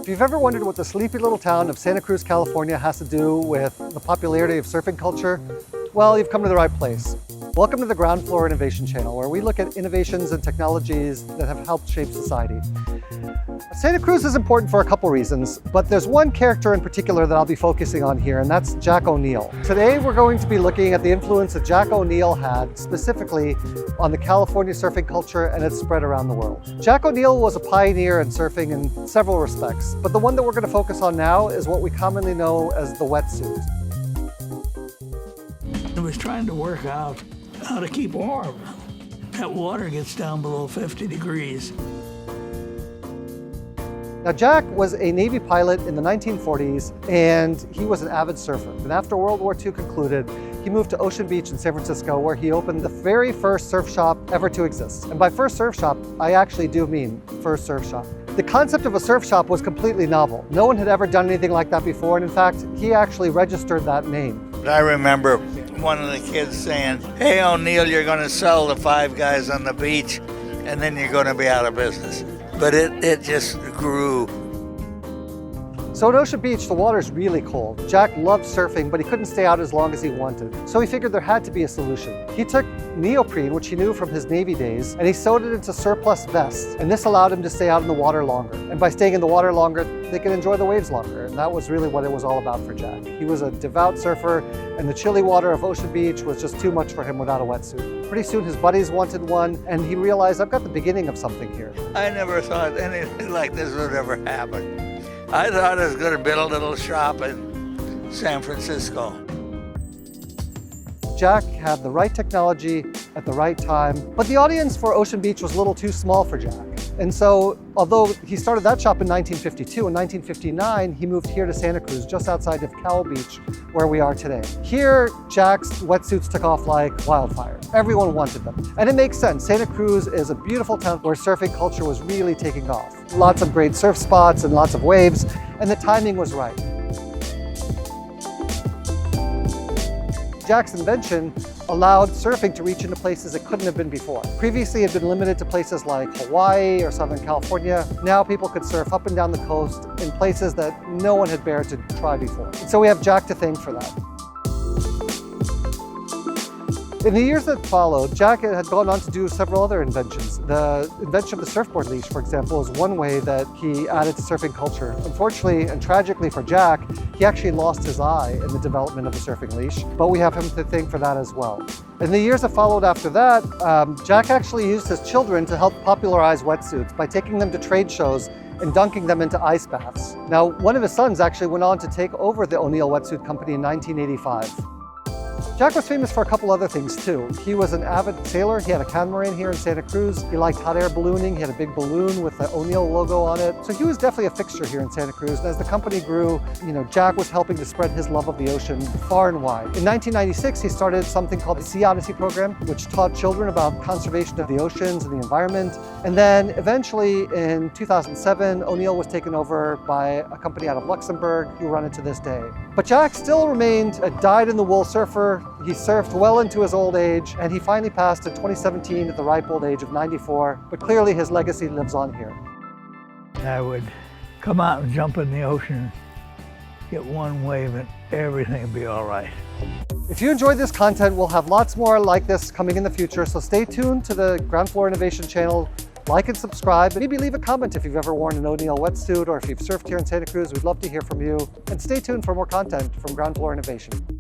If you've ever wondered what the sleepy little town of Santa Cruz, California has to do with the popularity of surfing culture, well, you've come to the right place. Welcome to the Ground Floor Innovation Channel, where we look at innovations and technologies that have helped shape society. Santa Cruz is important for a couple reasons, but there's one character in particular that I'll be focusing on here, and that's Jack O'Neill. Today, we're going to be looking at the influence that Jack O'Neill had specifically on the California surfing culture and its spread around the world. Jack O'Neill was a pioneer in surfing in several respects, but the one that we're going to focus on now is what we commonly know as the wetsuit. I was trying to work out how to keep warm. That water gets down below 50 degrees. Now, Jack was a Navy pilot in the 1940s, and he was an avid surfer. And after World War II concluded, he moved to Ocean Beach in San Francisco, where he opened the very first surf shop ever to exist. And by first surf shop, I actually do mean first surf shop. The concept of a surf shop was completely novel. No one had ever done anything like that before, and in fact, he actually registered that name. I remember one of the kids saying, "Hey O'Neill, you're going to sell the five guys on the beach, and then you're going to be out of business." But it just grew. So at Ocean Beach, the water's really cold. Jack loved surfing, but he couldn't stay out as long as he wanted. So he figured there had to be a solution. He took neoprene, which he knew from his Navy days, and he sewed it into surplus vests. And this allowed him to stay out in the water longer. And by staying in the water longer, they could enjoy the waves longer. And that was really what it was all about for Jack. He was a devout surfer, and the chilly water of Ocean Beach was just too much for him without a wetsuit. Pretty soon his buddies wanted one, and he realized, I've got the beginning of something here. I never thought anything like this would ever happen. I thought I was going to build a little shop in San Francisco. Jack had the right technology at the right time, but the audience for Ocean Beach was a little too small for Jack. And so, although he started that shop in 1952, in 1959, he moved here to Santa Cruz, just outside of Cow Beach, where we are today. Here, Jack's wetsuits took off like wildfire. Everyone wanted them. And it makes sense. Santa Cruz is a beautiful town where surfing culture was really taking off. Lots of great surf spots and lots of waves, and the timing was right. Jack's invention allowed surfing to reach into places it couldn't have been before. Previously, it had been limited to places like Hawaii or Southern California. Now people could surf up and down the coast in places that no one had dared to try before. And so we have Jack to thank for that. In the years that followed, Jack had gone on to do several other inventions. The invention of the surfboard leash, for example, is one way that he added to surfing culture. Unfortunately and tragically for Jack, he actually lost his eye in the development of the surfing leash, but we have him to thank for that as well. In the years that followed after that, Jack actually used his children to help popularize wetsuits by taking them to trade shows and dunking them into ice baths. Now, one of his sons actually went on to take over the O'Neill Wetsuit Company in 1985. Jack was famous for a couple other things too. He was an avid sailor. He had a catamaran here in Santa Cruz. He liked hot air ballooning. He had a big balloon with the O'Neill logo on it. So he was definitely a fixture here in Santa Cruz. And as the company grew, Jack was helping to spread his love of the ocean far and wide. In 1996, he started something called the Sea Odyssey program, which taught children about conservation of the oceans and the environment. And then eventually in 2007, O'Neill was taken over by a company out of Luxembourg who run it to this day. But Jack still remained a dyed-in-the-wool surfer. He surfed well into his old age, and he finally passed in 2017 at the ripe old age of 94, but clearly his legacy lives on here. I would come out and jump in the ocean, get one wave, and everything would be all right. If you enjoyed this content, we'll have lots more like this coming in the future, so stay tuned to the Ground Floor Innovation channel. Like and subscribe, and maybe leave a comment if you've ever worn an O'Neill wetsuit or if you've surfed here in Santa Cruz. We'd love to hear from you. And stay tuned for more content from Ground Floor Innovation.